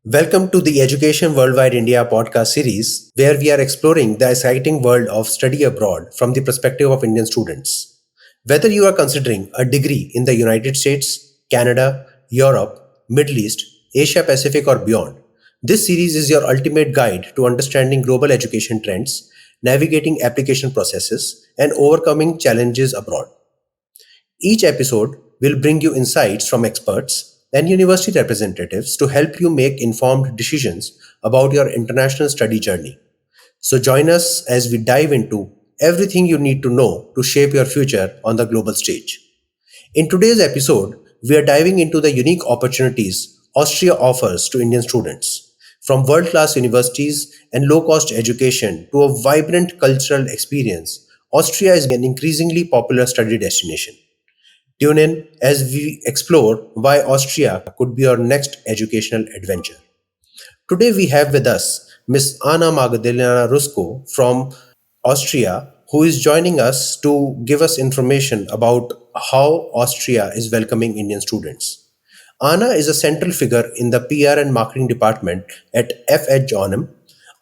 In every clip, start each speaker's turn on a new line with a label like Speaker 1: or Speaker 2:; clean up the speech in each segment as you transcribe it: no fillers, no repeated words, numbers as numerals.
Speaker 1: Welcome to the Education Worldwide India podcast series, where we are exploring the exciting world of study abroad from the perspective of Indian students. Whether you are considering a degree in the United States, Canada, Europe, Middle East, Asia Pacific, or beyond, this series is your ultimate guide to understanding global education trends, navigating application processes, and overcoming challenges abroad. Each episode will bring you insights from experts and university representatives to help you make informed decisions about your international study journey. So join us as we dive into everything you need to know to shape your future on the global stage. In today's episode, we are diving into the unique opportunities Austria offers to Indian students. From world class universities and low cost education to a vibrant cultural experience, Austria is an increasingly popular study destination. Tune in as we explore why Austria could be our next educational adventure. Today we have with us Miss Anna-Magdalena Druško from Austria, who is joining us to give us information about how Austria is welcoming Indian students. Anna is a central figure in the PR and marketing department at FH JOANNEUM,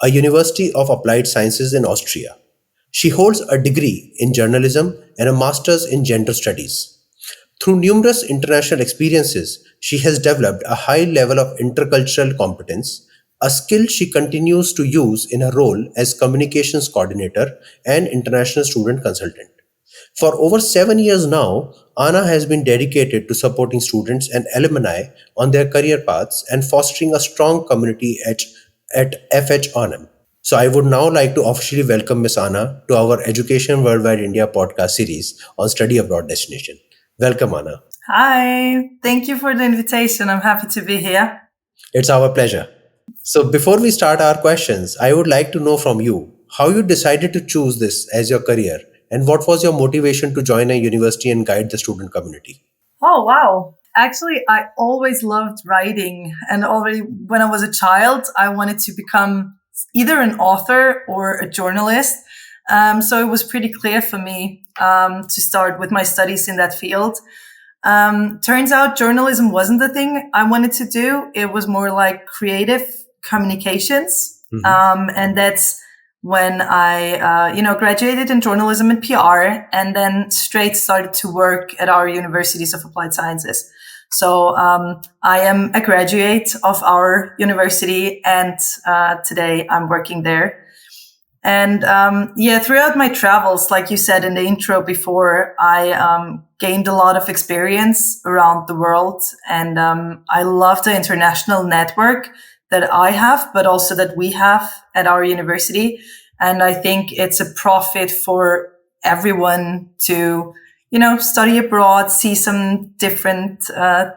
Speaker 1: a university of applied sciences in Austria. She holds a degree in journalism and a master's in gender studies. Through numerous international experiences, she has developed a high level of intercultural competence, a skill she continues to use in her role as communications coordinator and international student consultant. For over 7 years now, Anna has been dedicated to supporting students and alumni on their career paths and fostering a strong community at FH Onam. So I would now like to officially welcome Miss Anna to our Education Worldwide India podcast series on study abroad destination. Welcome, Anna.
Speaker 2: Hi, thank you for the invitation. I'm happy to be here.
Speaker 1: It's our pleasure. So before we start our questions, I would like to know from you how you decided to choose this as your career and what was your motivation to join a university and guide the student community?
Speaker 2: Oh, wow. Actually, I always loved writing. And already when I was a child, I wanted to become either an author or a journalist. So it was pretty clear for me to start with my studies in that field. Turns out journalism wasn't the thing I wanted to do. It was more like creative communications. And that's when I, graduated in journalism and PR and then straight started to work at our universities of applied sciences. So I am a graduate of our university and today I'm working there. And throughout my travels, like you said in the intro before, I gained a lot of experience around the world. And I love the international network that I have, but also that we have at our university. And I think it's a profit for everyone to, study abroad, see some different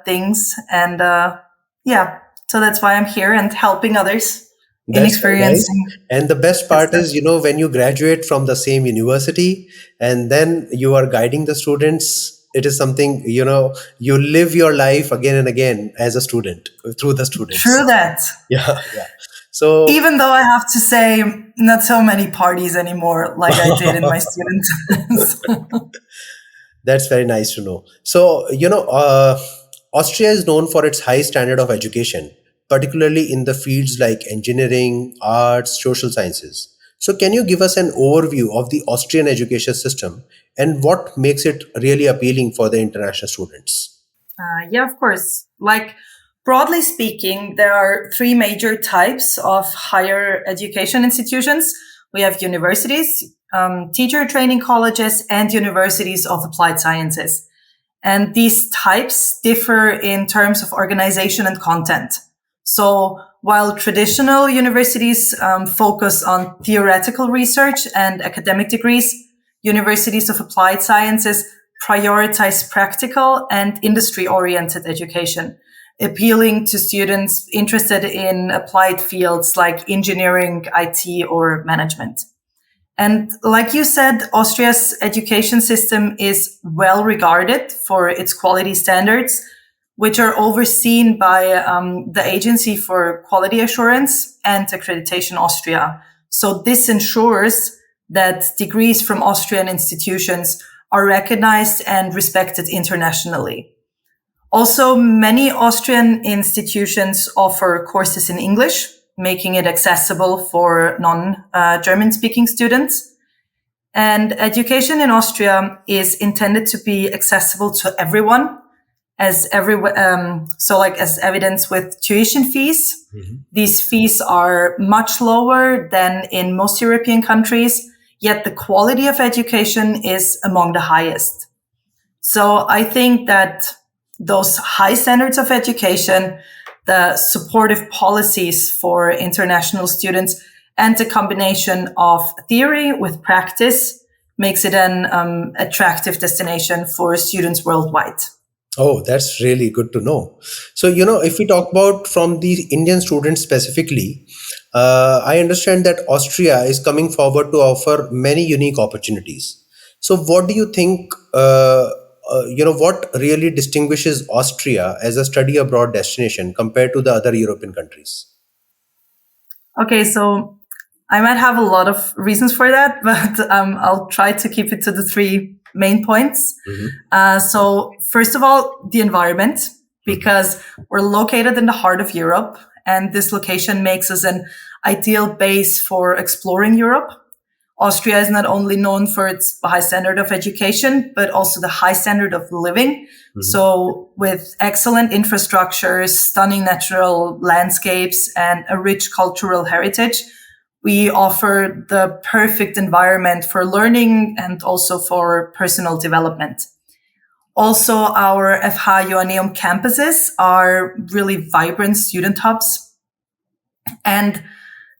Speaker 2: things. And so that's why I'm here and helping others in
Speaker 1: That's very nice.
Speaker 2: experiencing
Speaker 1: And the best
Speaker 2: that
Speaker 1: part
Speaker 2: stuff.
Speaker 1: is, when you graduate from the same university and then you are guiding the students, it is something, you live your life again and again as a student through the
Speaker 2: True
Speaker 1: students.
Speaker 2: that.
Speaker 1: Yeah, yeah. So
Speaker 2: Even though I have to say, not so many parties anymore like I did in my student times.
Speaker 1: that's very nice to know. So, Austria is known for its high standard of education, particularly in the fields like engineering, arts, social sciences. So, can you give us an overview of the Austrian education system and what makes it really appealing for the international students?
Speaker 2: Yeah, of course. Like, broadly speaking, there are three major types of higher education institutions. We have universities, teacher training colleges, and universities of applied sciences. And these types differ in terms of organization and content. So while traditional universities focus on theoretical research and academic degrees, universities of applied sciences prioritize practical and industry-oriented education, appealing to students interested in applied fields like engineering, IT, or management. And like you said, Austria's education system is well regarded for its quality standards, which are overseen by the Agency for Quality Assurance and Accreditation Austria. So this ensures that degrees from Austrian institutions are recognized and respected internationally. Also, many Austrian institutions offer courses in English, making it accessible for non-German speaking students. And education in Austria is intended to be accessible to everyone, as as evidence with tuition fees. These fees are much lower than in most European countries, yet the quality of education is among the highest. So I think that those high standards of education, the supportive policies for international students, and the combination of theory with practice makes it an attractive destination for students worldwide.
Speaker 1: Oh, that's really good to know. So, if we talk about from the Indian students specifically, I understand that Austria is coming forward to offer many unique opportunities. So, what do you think, what really distinguishes Austria as a study abroad destination compared to the other European countries?
Speaker 2: Okay, so I might have a lot of reasons for that, but I'll try to keep it to the three main points. So first of all, the environment, because we're located in the heart of Europe, and this location makes us an ideal base for exploring Europe. Austria is not only known for its high standard of education, but also the high standard of living. So with excellent infrastructures, stunning natural landscapes, and a rich cultural heritage, we offer the perfect environment for learning and also for personal development. Also, our FH JOANNEUM campuses are really vibrant student hubs. And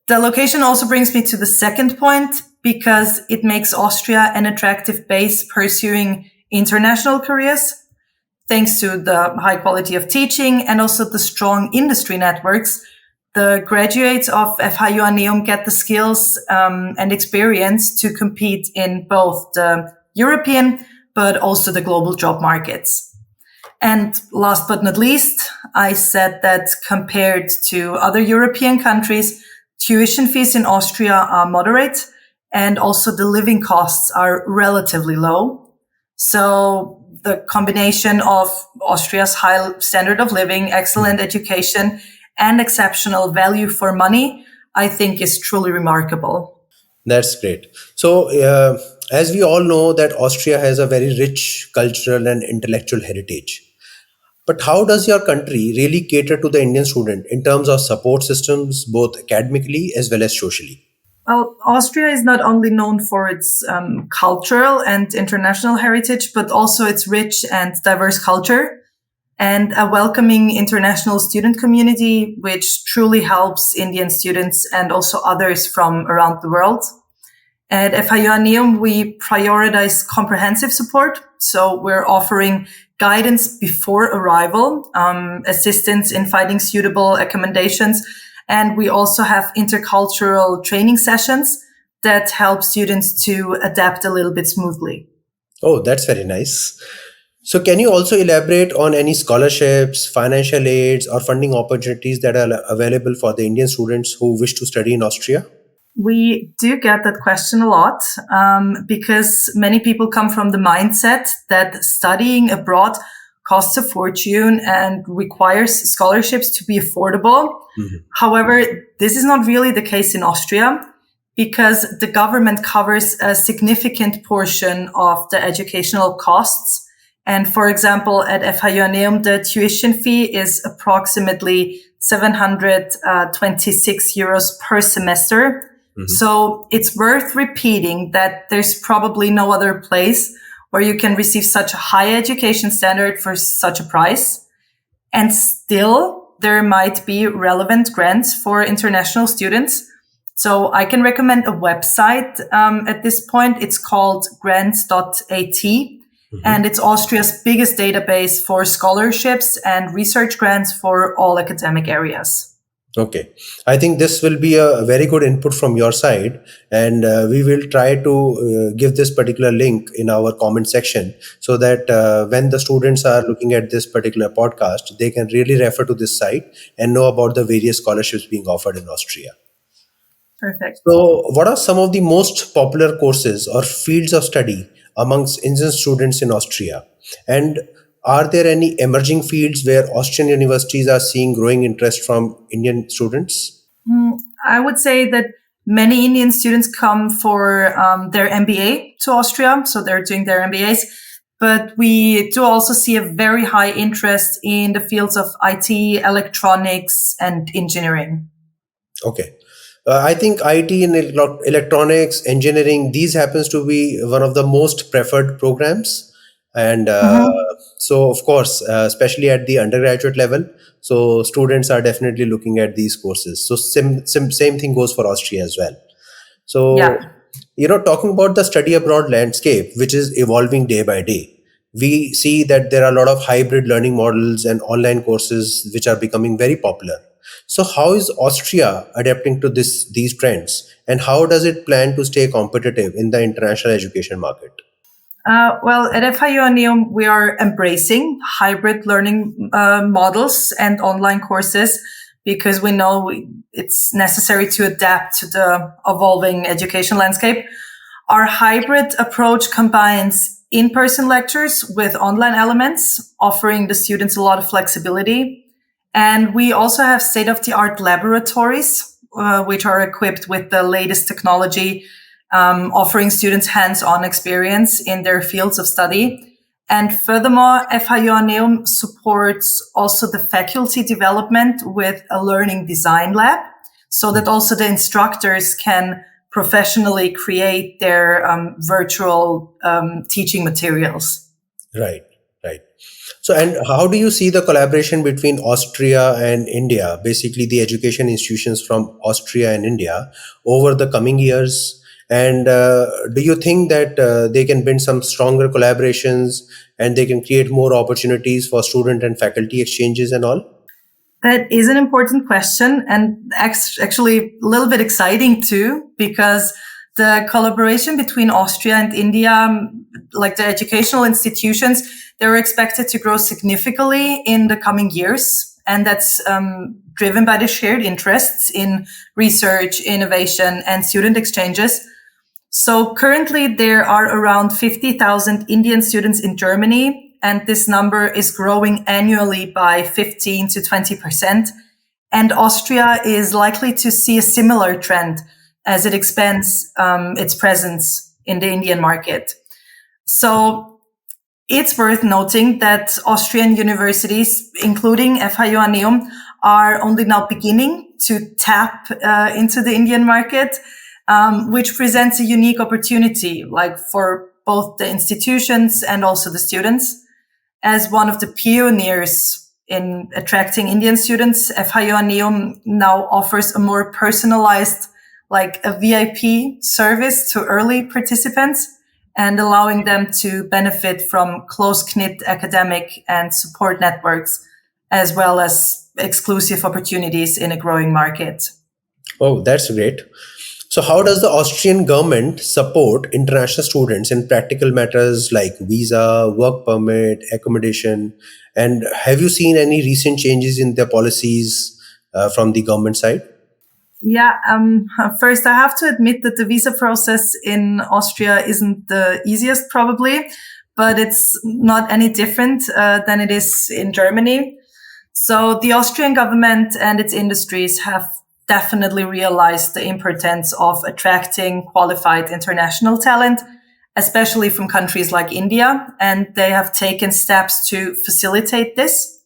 Speaker 2: the location also brings me to the second point, because it makes Austria an attractive base pursuing international careers, thanks to the high quality of teaching and also the strong industry networks. The graduates of FH JOANNEUM get the skills and experience to compete in both the European but also the global job markets. And last but not least, I said that compared to other European countries, tuition fees in Austria are moderate, and also the living costs are relatively low. So the combination of Austria's high standard of living, excellent education, and exceptional value for money, I think is truly remarkable.
Speaker 1: That's great. So, as we all know, that Austria has a very rich cultural and intellectual heritage. But how does your country really cater to the Indian student in terms of support systems, both academically as well as socially?
Speaker 2: Well, Austria is not only known for its cultural and international heritage, but also its rich and diverse culture and a welcoming international student community, which truly helps Indian students and also others from around the world. At FH JOANNEUM, we prioritize comprehensive support. So we're offering guidance before arrival, assistance in finding suitable accommodations, and we also have intercultural training sessions that help students to adapt a little bit smoothly.
Speaker 1: Oh, that's very nice. So, can you also elaborate on any scholarships, financial aids, or funding opportunities that are available for the Indian students who wish to study in Austria?
Speaker 2: We do get that question a lot because many people come from the mindset that studying abroad costs a fortune and requires scholarships to be affordable. However, this is not really the case in Austria because the government covers a significant portion of the educational costs. And for example, at FH JOANNEUM, the tuition fee is approximately 726 euros per semester. So it's worth repeating that there's probably no other place where you can receive such a high education standard for such a price. And still, there might be relevant grants for international students. So I can recommend a website at this point. It's called grants.at. And it's Austria's biggest database for scholarships and research grants for all academic areas.
Speaker 1: Okay, I think this will be a very good input from your side, and we will try to give this particular link in our comment section so that when the students are looking at this particular podcast, they can really refer to this site and know about the various scholarships being offered in Austria.
Speaker 2: Perfect.
Speaker 1: So, what are some of the most popular courses or fields of study amongst Indian students in Austria? And are there any emerging fields where Austrian universities are seeing growing interest from Indian students?
Speaker 2: I would say that many Indian students come for their MBA to Austria, so they're doing their MBAs. But we do also see a very high interest in the fields of IT, electronics, and engineering.
Speaker 1: Okay. I think IT and electronics, engineering, these happens to be one of the most preferred programs. And
Speaker 2: Mm-hmm.
Speaker 1: so, of course, especially at the undergraduate level, so students are definitely looking at these courses. So, same thing goes for Austria as well. So,
Speaker 2: Yeah.
Speaker 1: talking about the study abroad landscape, which is evolving day by day, we see that there are a lot of hybrid learning models and online courses which are becoming very popular. So, how is Austria adapting to these trends, and how does it plan to stay competitive in the international education market?
Speaker 2: Well, at FH JOANNEUM, we are embracing hybrid learning models and online courses because we know it's necessary to adapt to the evolving education landscape. Our hybrid approach combines in-person lectures with online elements, offering the students a lot of flexibility. And we also have state-of-the-art laboratories, which are equipped with the latest technology, offering students hands-on experience in their fields of study. And furthermore, FH JOANNEUM supports also the faculty development with a learning design lab so that also the instructors can professionally create their virtual teaching materials.
Speaker 1: Right, right. So, and how do you see the collaboration between Austria and India, basically the education institutions from Austria and India, over the coming years? And do you think that they can build some stronger collaborations and they can create more opportunities for student and faculty exchanges and all?
Speaker 2: That is an important question and actually a little bit exciting too, because the collaboration between Austria and India, like the educational institutions, they're expected to grow significantly in the coming years. And that's driven by the shared interests in research, innovation, and student exchanges. So currently there are around 50,000 Indian students in Germany, and this number is growing annually by 15 to 20%. And Austria is likely to see a similar trend as it expands its presence in the Indian market. So it's worth noting that Austrian universities, including FH JOANNEUM, are only now beginning to tap into the Indian market, which presents a unique opportunity, like for both the institutions and also the students. As one of the pioneers in attracting Indian students, FH JOANNEUM now offers a more personalized, like a VIP service to early participants and allowing them to benefit from close-knit academic and support networks, as well as exclusive opportunities in a growing market.
Speaker 1: Oh, that's great. So, how does the Austrian government support international students in practical matters like visa, work permit, accommodation? And have you seen any recent changes in their policies from the government side?
Speaker 2: Yeah, first I have to admit that the visa process in Austria isn't the easiest probably, but it's not any different than it is in Germany. So the Austrian government and its industries have definitely realized the importance of attracting qualified international talent, especially from countries like India, and they have taken steps to facilitate this.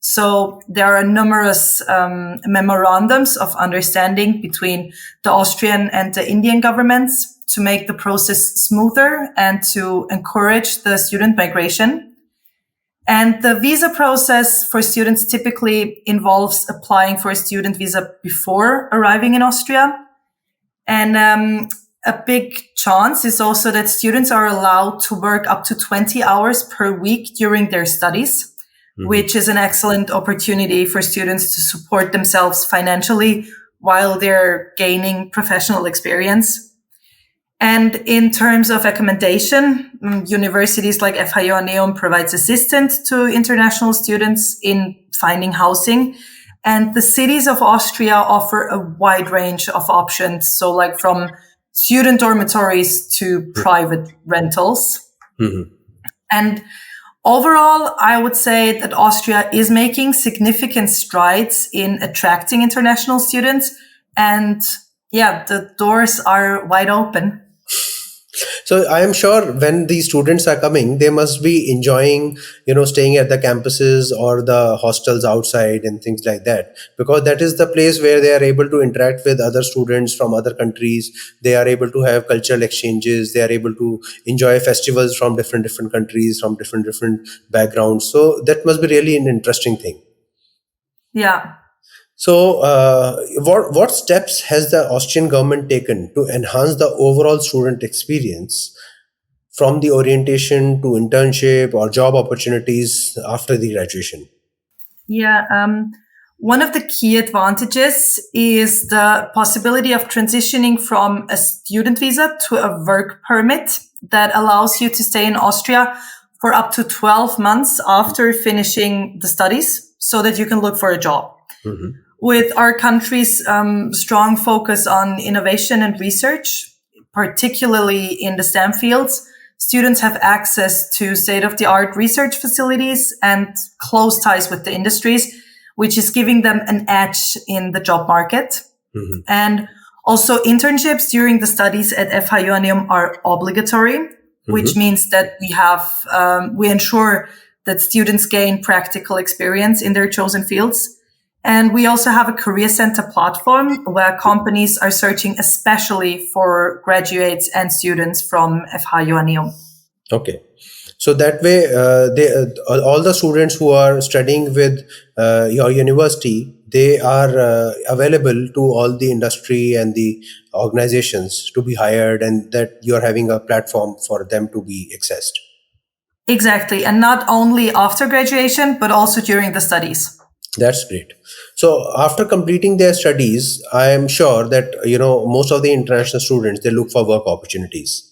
Speaker 2: So there are numerous memorandums of understanding between the Austrian and the Indian governments to make the process smoother and to encourage the student migration. And the visa process for students typically involves applying for a student visa before arriving in Austria. And a big chance is also that students are allowed to work up to 20 hours per week during their studies, which is an excellent opportunity for students to support themselves financially while they're gaining professional experience. And in terms of accommodation, universities like FH JOANNEUM provides assistance to international students in finding housing. And the cities of Austria offer a wide range of options. So like from student dormitories to private rentals.
Speaker 1: Mhm.
Speaker 2: And Overall, I would say that Austria is making significant strides in attracting international students. And yeah, the doors are wide open.
Speaker 1: So I am sure when these students are coming, they must be enjoying, staying at the campuses or the hostels outside and things like that, because that is the place where they are able to interact with other students from other countries. They are able to have cultural exchanges. They are able to enjoy festivals from different countries, from different backgrounds. So that must be really an interesting thing.
Speaker 2: Yeah.
Speaker 1: So, what steps has the Austrian government taken to enhance the overall student experience, from the orientation to internship or job opportunities after the graduation?
Speaker 2: Yeah. One of the key advantages is the possibility of transitioning from a student visa to a work permit that allows you to stay in Austria for up to 12 months after finishing the studies so that you can look for a job.
Speaker 1: Mhm.
Speaker 2: With our country's strong focus on innovation and research, particularly in the STEM fields, students have access to state-of-the-art research facilities and close ties with the industries, which is giving them an edge in the job market.
Speaker 1: Mhm.
Speaker 2: And also internships during the studies at FH JOANNEUM are obligatory, which means that we ensure that students gain practical experience in their chosen fields. And we also have a career center platform where companies are searching especially for graduates and students from FH JOANNEUM.
Speaker 1: Okay. So that way, all the students who are studying with your university, they are available to all the industry and the organizations to be hired, and that you are having a platform for them to be accessed.
Speaker 2: Exactly. And not only after graduation, but also during the studies.
Speaker 1: That's great. So after completing their studies, I am sure that most of the international students, they look for work opportunities.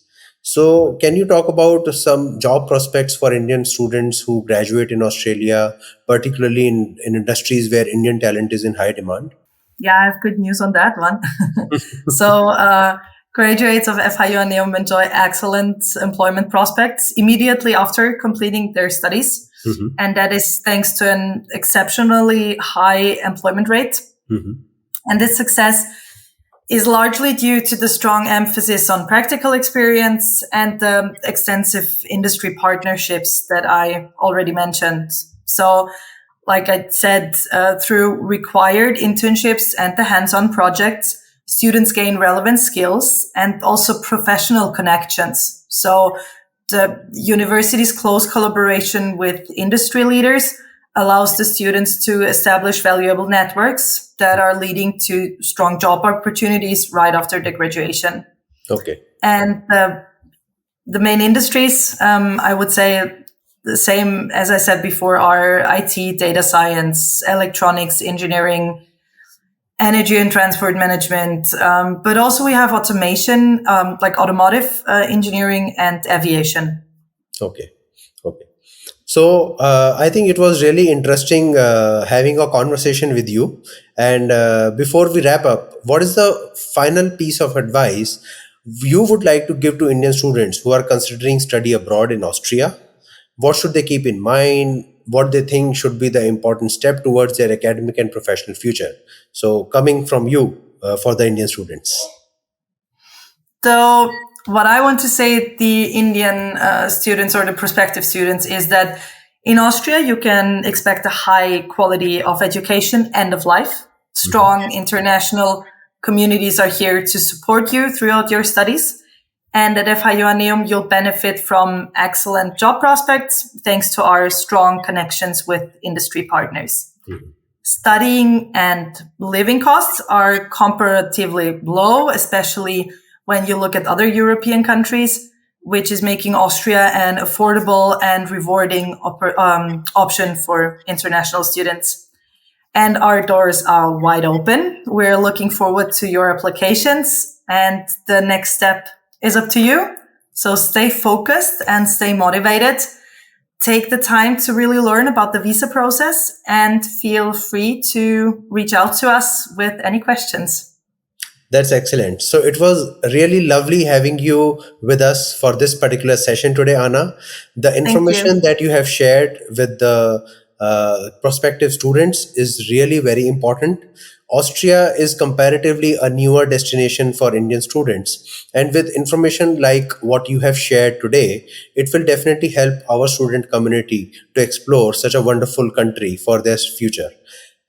Speaker 1: So can you talk about some job prospects for Indian students who graduate in Australia, particularly in industries where Indian talent is in high demand?
Speaker 2: Yeah, I have good news on that one. So, graduates of FH JOANNEUM enjoy excellent employment prospects immediately after completing their studies.
Speaker 1: Mhm.
Speaker 2: And that is thanks to an exceptionally high employment rate.
Speaker 1: Mhm.
Speaker 2: And this success is largely due to the strong emphasis on practical experience and the extensive industry partnerships that I already mentioned. So, like I said, through required internships and the hands-on projects, students gain relevant skills and also professional connections. So the university's close collaboration with industry leaders allows the students to establish valuable networks that are leading to strong job opportunities right after the graduation.
Speaker 1: Okay.
Speaker 2: And the main industries, I would say, the same as I said before, are IT, data science, electronics, engineering, energy and transport management. But also we have automation, like automotive engineering and aviation.
Speaker 1: Okay. Okay. So I think it was really interesting having a conversation with you. And before we wrap up, what is the final piece of advice you would like to give to Indian students who are considering study abroad in Austria? What should they keep in mind? What they think should be the important step towards their academic and professional future? So, coming from you for the Indian students.
Speaker 2: So what I want to say the Indian students or the prospective students is that in Austria, you can expect a high quality of education and of life. Strong international communities are here to support you throughout your studies. And at FH JOANNEUM, you'll benefit from excellent job prospects thanks to our strong connections with industry partners. Studying and living costs are comparatively low, especially when you look at other European countries, which is making Austria an affordable and rewarding option for international students. And our doors are wide open. We're looking forward to your applications, and the next step is up to you. So stay focused and stay motivated. Take the time to really learn about the visa process and feel free to reach out to us with any questions.
Speaker 1: That's excellent. So it was really lovely having you with us for this particular session today, Anna. The
Speaker 2: Thank you.
Speaker 1: information that you have shared with the prospective students is really very important. Austria is comparatively a newer destination for Indian students. And with information like what you have shared today, it will definitely help our student community to explore such a wonderful country for their future.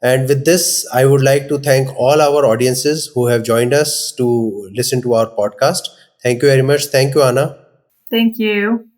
Speaker 1: And with this, I would like to thank all our audiences who have joined us to listen to our podcast. Thank you very much. Thank you, Anna.
Speaker 2: Thank you.